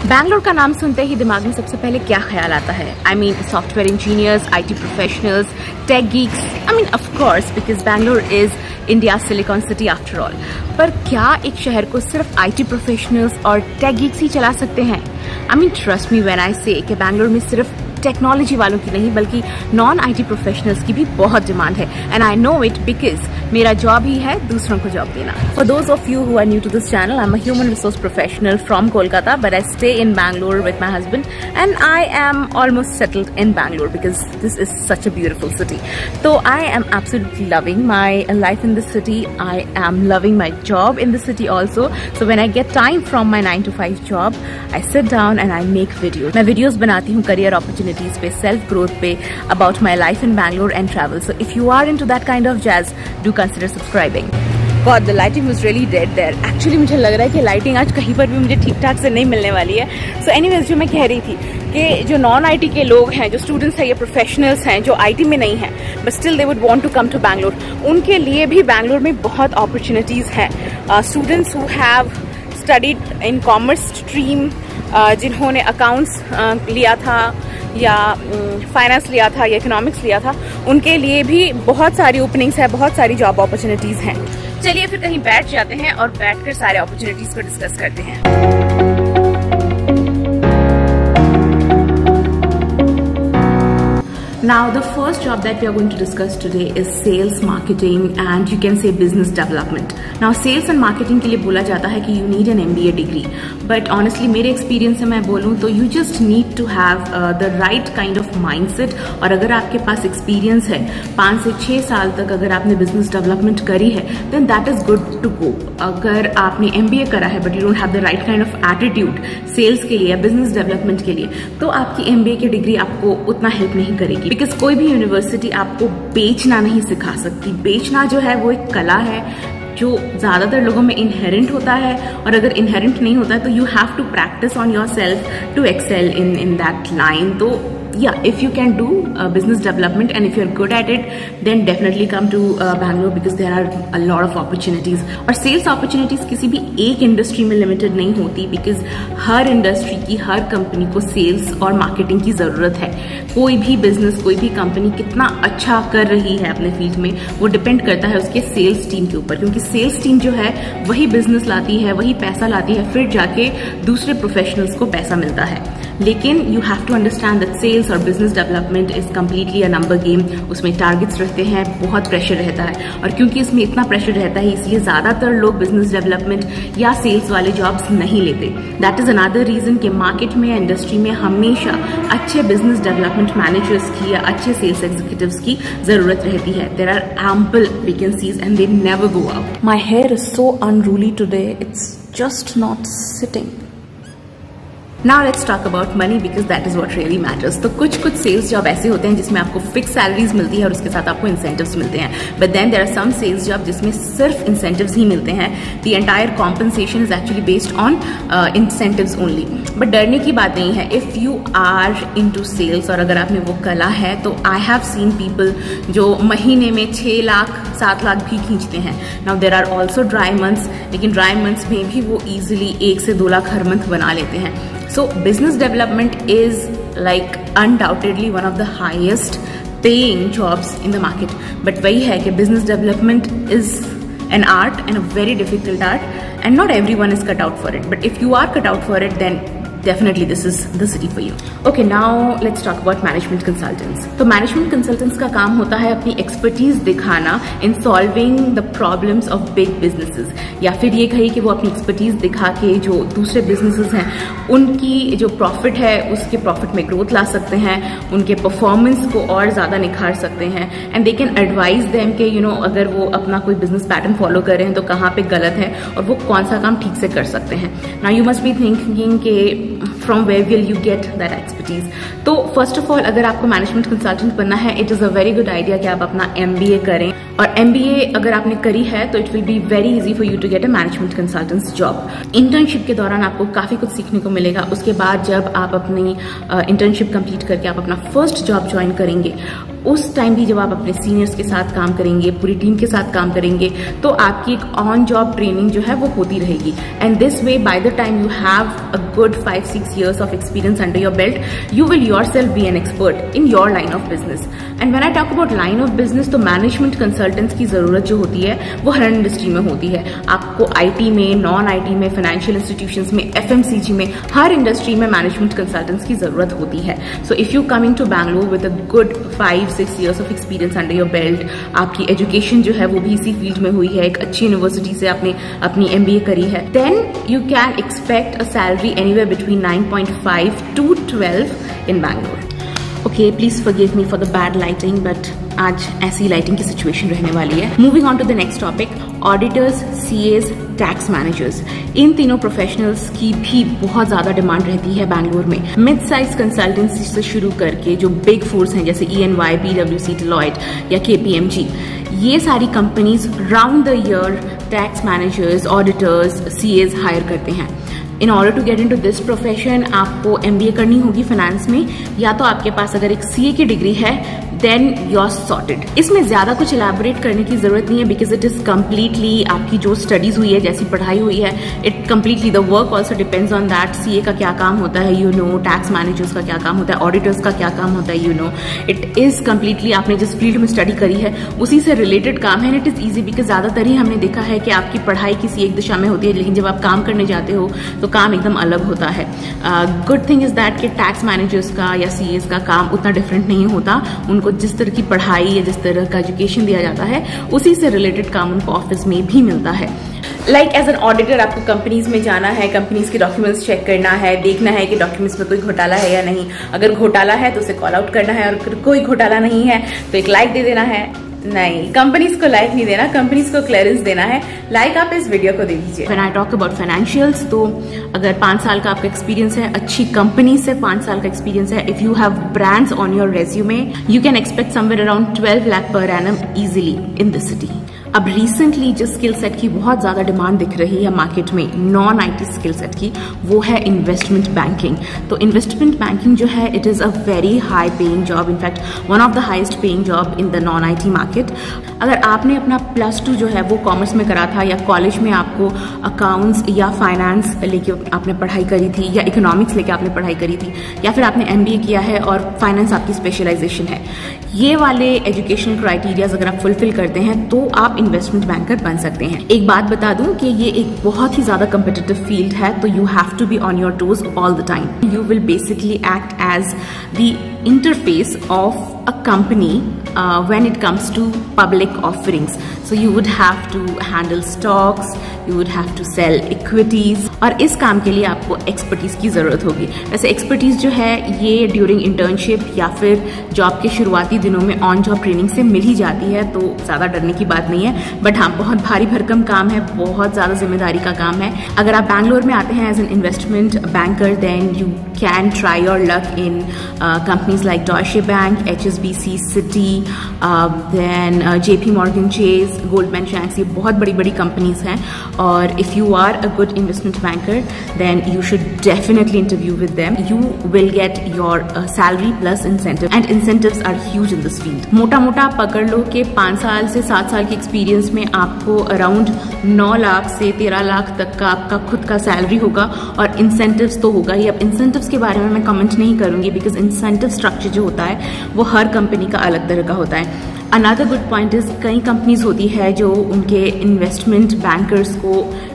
बैंगलोर का नाम सुनते ही दिमाग में सबसे पहले क्या ख्याल आता है? I mean software engineers, IT professionals, tech geeks. I mean of course because Bangalore is India silicon city after all. पर क्या एक शहर को सिर्फ IT प्रोफेशनल्स और टेक गीक्स ही चला सकते हैं? I mean trust me when I say कि बैंगलोर में सिर्फ टेक्नोलॉजी वालों की नहीं बल्कि नॉन IT प्रोफेशनल्स की भी बहुत डिमांड है। And I know it because मेरा जॉब ही है दूसरों को जॉब देना। For those of you who are new to this channel, I am a human resource professional from Kolkata, but I stay in Bangalore with my husband and I am almost settled in Bangalore because this is such a beautiful city. तो I am absolutely loving my life in this city. I am loving my job in this city also. So when I get time from my 9 to 5 job, I sit down and I make video. मैं videos बनाती हूँ career opportunities पे, self growth पे, about my life in Bangalore and travel. So if you are into that kind of jazz, do consider subscribing. God, the lighting was really dead there. Actually मुझे लग रहा है कि lighting आज कहीं पर भी मुझे ठीक ठाक से नहीं मिलने वाली है। So anyways, जो मैं कह रही थी कि जो नॉन IT के लोग हैं, जो स्टूडेंट्स हैं या प्रोफेशनल्स हैं जो IT में नहीं हैं but still they would want to come to Bangalore, उनके लिए भी बैंगलोर में बहुत अपॉर्चुनिटीज़ हैं। Students who have studied in commerce stream, जिन्होंने अकाउंट्स लिया था या फाइनेंस लिया था या इकोनॉमिक्स लिया था, उनके लिए भी बहुत सारी ओपनिंग्स है, बहुत सारी जॉब अपॉर्चुनिटीज़ हैं। चलिए फिर कहीं बैठ जाते हैं और बैठकर सारे अपॉर्चुनिटीज़ को डिस्कस करते हैं। Now, the first job that we are going to discuss today is sales, marketing, and you can say business development. Now, sales and marketing के लिए बोला जाता है कि you need an MBA degree, but honestly मेरे experience से मैं बोलूँ तो you just need to have the right kind of mindset। और अगर आपके पास experience है 5 से 6 साल तक, अगर आपने business development करी है, then that is good to go। अगर आपने MBA करा है but you don't have the right kind of attitude sales के लिए या business development के लिए, तो आपकी MBA की डिग्री आपको उतना हेल्प नहीं करेगी। बिकॉज कोई भी यूनिवर्सिटी आपको बेचना नहीं सिखा सकती। बेचना जो है वो एक कला है जो ज्यादातर लोगों में इनहेरेंट होता है, और अगर इनहेरेंट नहीं होता है तो you have to practise on yourself to excel in that line. तो yeah, if you can do business development and if you're good at it, then definitely come to Bangalore because there are a lot of opportunities। और sales opportunities किसी भी एक industry में limited नहीं होती because her industry की, हर company को sales और मार्केटिंग की जरूरत है। कोई भी बिजनेस, कोई भी कंपनी कितना अच्छा कर रही है अपने फील्ड में, वो डिपेंड करता है उसके सेल्स टीम के ऊपर, क्योंकि सेल्स टीम जो है वही बिजनेस लाती है, वही पैसा लाती है, फिर जाके दूसरे प्रोफेशनल्स को पैसा मिलता है। लेकिन you have to understand that sales और business development is completely a number game. उसमें टारगेट्स रहते हैं, बहुत प्रेशर रहता है, और क्योंकि इसमें इतना प्रेशर रहता है इसलिए ज्यादातर लोग बिजनेस डेवलपमेंट या सेल्स वाले जॉब्स नहीं लेते। दैट इज अनदर रीजन कि मार्केट में या इंडस्ट्री में हमेशा अच्छे बिजनेस डेवलपमेंट मैनेजर्स की या अच्छे सेल्स एग्जीक्यूटिव्स की जरूरत रहती है। There are ample vacancies and they never go up. My hair is so unruly today, it's just not sitting. Now let's talk about money because that is what really matters। तो कुछ sales job ऐसे होते हैं जिसमें आपको fix salaries मिलती है और उसके साथ आपको इंसेंटिव्स मिलते हैं, but then there are some sales job जिसमें सिर्फ इंसेंटिव्स ही मिलते हैं। The entire compensation is actually based on incentives only. But डरने की बात नहीं है if you are into sales और अगर आपने वो कला है तो आई हैव सीन पीपल जो महीने में 6 लाख 7 लाख भी खींचते हैं। Now there are also dry months, लेकिन ड्राई मंथ्स में भी वो इजिली 1 से 2 लाख हर मंथ बना लेते हैं। So business development is like undoubtedly one of the highest paying jobs in the market, but वही है कि business development is an art and a very difficult art and not everyone is cut out for it, but if you are cut out for it then definitely this is the city for you। Okay, now let's talk about management consultants। तो management consultants का काम होता है अपनी expertise दिखाना in solving the problems of big businesses, या फिर ये कहिए कि वो अपनी expertise दिखा के जो दूसरे businesses हैं उनकी जो profit है उसके profit में growth ला सकते हैं, उनके performance को और ज़्यादा निखार सकते हैं, and they can advise them कि you know अगर वो अपना कोई business pattern follow कर रहे हैं तो कहाँ पे गलत है और वो कौन सा काम ठीक से कर सकते हैं। Now you must be thinking कि from where will you get that expertise? तो first of all अगर आपको मैनेजमेंट कंसल्टेंट बनना है, it is a very good idea कि आप अपना MBA करें, और MBA अगर आपने करी है तो it will be very easy for you to get a management consultant's job। Internship के दौरान आपको काफी कुछ सीखने को मिलेगा। उसके बाद जब आप अपनी इंटर्नशिप कंप्लीट करके आप अपना फर्स्ट जॉब ज्वाइन करेंगे उस टाइम भी जब आप अपने सीनियर्स के साथ काम करेंगे, पूरी टीम के साथ काम करेंगे, तो आपकी एक ऑन जॉब ट्रेनिंग जो है वो होती रहेगी। And this way by the time you have a good 5-6 years of experience under your belt, you will yourself B an expert in your line of business. And when I talk about line of business, तो management consultants की जरूरत जो होती है वो हर industry में होती है। आपको आईटी में, नॉन आईटी में, फाइनेंशियल इंस्टीट्यूशंस में, एफएमसीजी में, हर इंडस्ट्री में मैनेजमेंट कंसल्टेंट्स की जरूरत होती है। So if you coming to Bangalore with a good 5-6 years of experience under your belt, आपकी एजुकेशन जो है वो भी इसी फील्ड में हुई है, एक अच्छी यूनिवर्सिटी से आपने अपनी MBA करी है, then you can expect a salary anywhere between 9.5 to 12 in Bangalore. Okay, please forgive me for the bad lighting, but आज ऐसी लाइटिंग की सिचुएशन रहने वाली है। Moving on to the next topic, auditors, CAs, tax managers, इन तीनों professionals की भी बहुत ज्यादा डिमांड रहती है बैंगलोर में। मिड साइज कंसल्टेंसी से शुरू करके जो बिग फोर्स हैं जैसे EY, PwC, Deloitte या KPMG, ये सारी companies round the year tax managers, auditors, CAs hire करते हैं। In order to get into this profession आपको MBA करनी होगी फाइनेंस में, या तो आपके पास अगर एक CA की डिग्री है देन यू आर सॉर्टेड। इसमें ज्यादा कुछ इलैबोरेट करने की जरूरत नहीं है, बिकॉज इट इज कम्प्लीटली आपकी जो स्टडीज हुई है, जैसी पढ़ाई हुई है, it completely the work also depends on that. CA का क्या काम होता है यू नो, टैक्स मैनेजर्स का क्या काम होता है, ऑडिटर्स का क्या काम होता है you know. It is completely आपने जिस फील्ड में स्टडी करी है उसी से रिलेटेड काम है। And it is easy because ज्यादातर ही हमने देखा है कि आपकी पढ़ाई किसी एक दिशा में होती है, लेकिन जब आप काम करने जाते हो तो काम एकदम अलग होता है। गुड थिंग इज दैट कि टैक्स मैनेजर्स का या CAs का काम उतना डिफरेंट नहीं होता। उनको जिस तरह की पढ़ाई या जिस तरह का एजुकेशन दिया जाता है उसी से रिलेटेड काम उनको ऑफिस में भी मिलता है। लाइक एज एन ऑडिटर आपको कंपनीज में जाना है, कंपनीज के डॉक्यूमेंट्स चेक करना है, देखना है कि डॉक्यूमेंट्स में कोई घोटाला है या नहीं। अगर घोटाला है तो उसे कॉल आउट करना है, और अगर कोई घोटाला नहीं है तो एक लाइक दे देना है। नहीं, कंपनीज को लाइक नहीं देना, कंपनीज को क्लियरेंस देना है। लाइक आप इस वीडियो को दे दीजिए। When I talk about financials, तो अगर 5 साल का आपका एक्सपीरियंस है, अच्छी कंपनी से 5 साल का एक्सपीरियंस है, if you have brands on your resume, you can expect somewhere around 12 lakh per annum easily in this city. अब रिसेंटली जिस स्किल सेट की बहुत ज्यादा डिमांड दिख रही है मार्केट में, नॉन IT स्किल सेट की, वो है इन्वेस्टमेंट बैंकिंग। तो इन्वेस्टमेंट बैंकिंग जो है it is a very high paying job, in fact one of the highest paying job in the non IT market. अगर आपने अपना +2 जो है वो कॉमर्स में करा था, या कॉलेज में आपको अकाउंट्स या फाइनेंस लेके आपने पढ़ाई करी थी, या इकोनॉमिक्स लेके आपने पढ़ाई करी थी, या फिर आपने MBA किया है और फाइनेंस आपकी स्पेशलाइजेशन है, ये वाले एजुकेशनल क्राइटेरियाज अगर आप फुलफिल करते हैं तो आप इन्वेस्टमेंट बैंकर बन सकते हैं। एक बात बता दूं कि ये एक बहुत ही ज्यादा कम्पिटिटिव फील्ड है, तो you have to be on your toes all the time. You will basically act as the interface of a company when it comes to public offerings. So you would have to handle stocks, you would have to sell equities, और इस काम के लिए आपको expertise की जरूरत होगी। वैसे एक्सपर्टीज जो है ये ड्यूरिंग इंटर्नशिप या फिर जॉब के शुरुआती दिनों में ऑन जॉब ट्रेनिंग से मिल ही जाती है, तो ज्यादा डरने की बात नहीं है। बट हाँ, बहुत भारी भरकम काम है, बहुत ज्यादा जिम्मेदारी का काम है। अगर आप बैंगलोर में आते हैं as an investment banker, then you can try your luck in companies like Deutsche Bank, HSBC, Citi, then JP Morgan Chase, Goldman Sachs, ये बहुत बड़ी बड़ी कंपनीज हैं। और if you are a good investment banker then you should definitely interview with them. You will get your salary plus incentive, and incentives are huge in this field. मोटा मोटा पकड़ लो कि 5 साल से 7 साल के एक्सपीरियंस में आपको अराउंड 9 लाख से 13 लाख तक का आपका खुद का सैलरी होगा, और इंसेंटिव्स तो होगा ही। अब इंसेंटिव्स के बारे में मैं कमेंट नहीं करूंगी, बिकॉज इंसेंटिव स्ट्रक्चर जो होता है वो हर कंपनी का अलग तरह का होता है। अनदर गुड पॉइंट इज, कई कंपनीज होती है जो उनके इन्वेस्टमेंट बैंकर्स को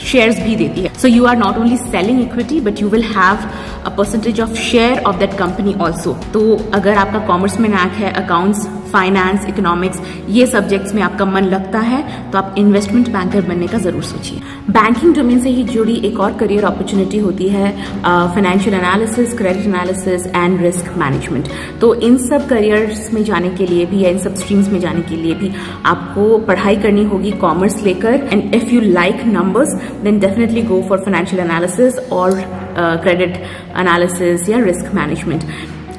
शेयर्स भी देती है। So you are not only selling equity, but you will have a percentage of share of that company also. तो अगर आपका कॉमर्स में नैक है, अकाउंट्स, फाइनेंस, इकोनॉमिक्स, ये सब्जेक्ट्स में आपका मन लगता है, तो आप इन्वेस्टमेंट बैंकर बनने का जरूर सोचिए। बैंकिंग डोमेन से ही जुड़ी एक और करियर अपॉर्चुनिटी होती है financial analysis, credit analysis and risk management. तो इन सब करियर्स में जाने के लिए भी, या इन सब स्ट्रीम्स में जाने के लिए भी आपको पढ़ाई करनी होगी कॉमर्स लेकर। And if you like numbers then definitely go for financial analysis और क्रेडिट एनालिसिस या रिस्क मैनेजमेंट।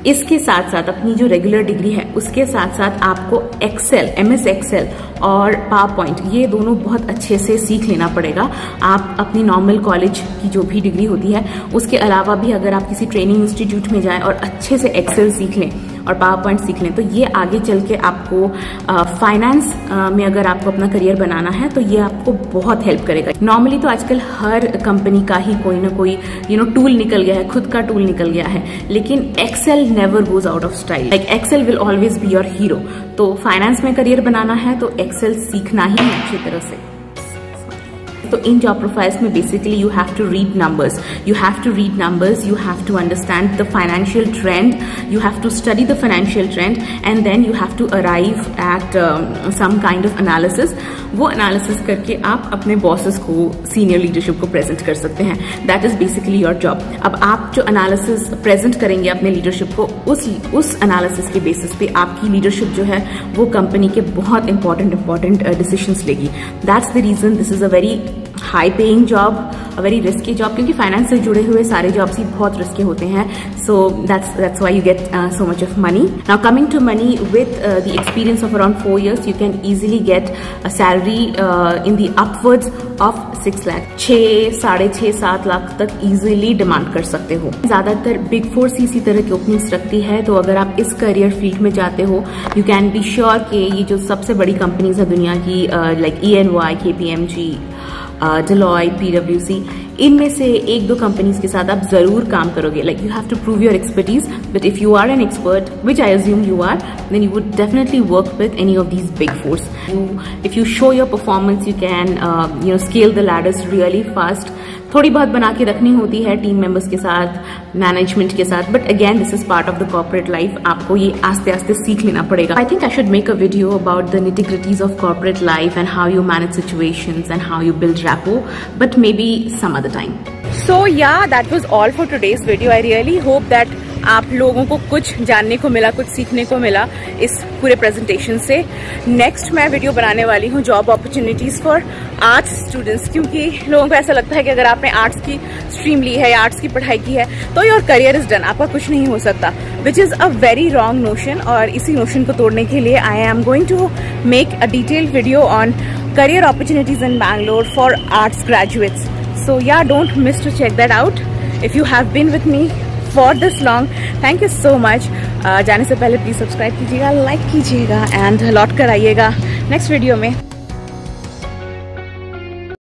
इसके साथ साथ अपनी जो रेगुलर डिग्री है उसके साथ साथ आपको एक्सेल, MS एक्सेल और पावर पॉइंट, ये दोनों बहुत अच्छे से सीख लेना पड़ेगा। आप अपनी नॉर्मल कॉलेज की जो भी डिग्री होती है उसके अलावा भी अगर आप किसी ट्रेनिंग इंस्टीट्यूट में जाएं और अच्छे से एक्सेल सीख लें, और पावर पॉइंट सीख लें, तो ये आगे चल के आपको फाइनेंस में अगर आपको अपना करियर बनाना है तो ये आपको बहुत हेल्प करेगा। नॉर्मली तो आजकल हर कंपनी का ही कोई ना कोई टूल निकल गया है, खुद का टूल निकल गया है, लेकिन Excel never goes out of style. Like Excel will always be your hero. तो फाइनेंस में करियर बनाना है तो एक्सेल सीखना ही है अच्छी तरह से। तो इन जॉब प्रोफाइल्स में basically you have to read numbers, you have to understand the financial trend, you have to study the financial trend and then you have to arrive at some kind of analysis. वो analysis करके आप अपने bosses को, senior leadership को present कर सकते हैं। That is basically your job. अब आप जो एनालिसिस प्रेजेंट करेंगे अपने लीडरशिप को, उस एनालिसिस के बेसिस पे आपकी लीडरशिप जो है वो कंपनी के बहुत इंपॉर्टेंट डिसीजंस लेगी। That's the reason this is a very high paying job, a very risky job, क्योंकि फाइनेंस से जुड़े हुए सारे जॉब्स ही बहुत रिस्की होते हैं। So that's why you get so much of money. Now coming to money, with the experience of around 4 years, you can easily get a salary in the upwards of 6 lakh, 6, 6.5, 7 lakh तक easily demand कर सकते हो। ज्यादातर big 4 इसी तरह की openings रखती है। तो अगर आप इस करियर फील्ड में जाते हो, यू कैन बी श्योर कि ये जो सबसे बड़ी कंपनीज है दुनिया की, like EY, KPMG, Deloitte, PwC, इनमें से 1-2 कंपनीज के साथ आप जरूर काम करोगे। Like you have to prove your expertise, but if you are an expert, which I assume you are, then you would definitely work with any of these big 4s. If you show your performance, you can scale the ladders really fast. थोड़ी बहुत बना के रखनी होती है team members के साथ, management के साथ, but again this is part of the corporate life. आपको ये आस्ते आस्ते सीख लेना पड़ेगा। I think I should make a video about the nitty-gritties of corporate life and how you manage situations and how you build rapport, but maybe some other time. So yeah that was all for today's video. I really hope that आप लोगों को कुछ जानने को मिला, कुछ सीखने को मिला इस पूरे प्रेजेंटेशन से। नेक्स्ट मैं वीडियो बनाने वाली हूँ job opportunities for arts students, क्योंकि लोगों को ऐसा लगता है कि अगर आपने आर्ट्स की स्ट्रीम ली है या आर्ट्स की पढ़ाई की है तो योर करियर इज डन, आपका कुछ नहीं हो सकता, which is a very wrong notion. और इसी नोशन को तोड़ने के लिए I am going to make a detailed video on career opportunities in Bangalore for arts graduates. So yeah, don't miss to check that out. If you have been with me for this long, thank you so much. जाने से पहले please subscribe कीजिएगा, like कीजिएगा and लौट कर आइएगा next video में।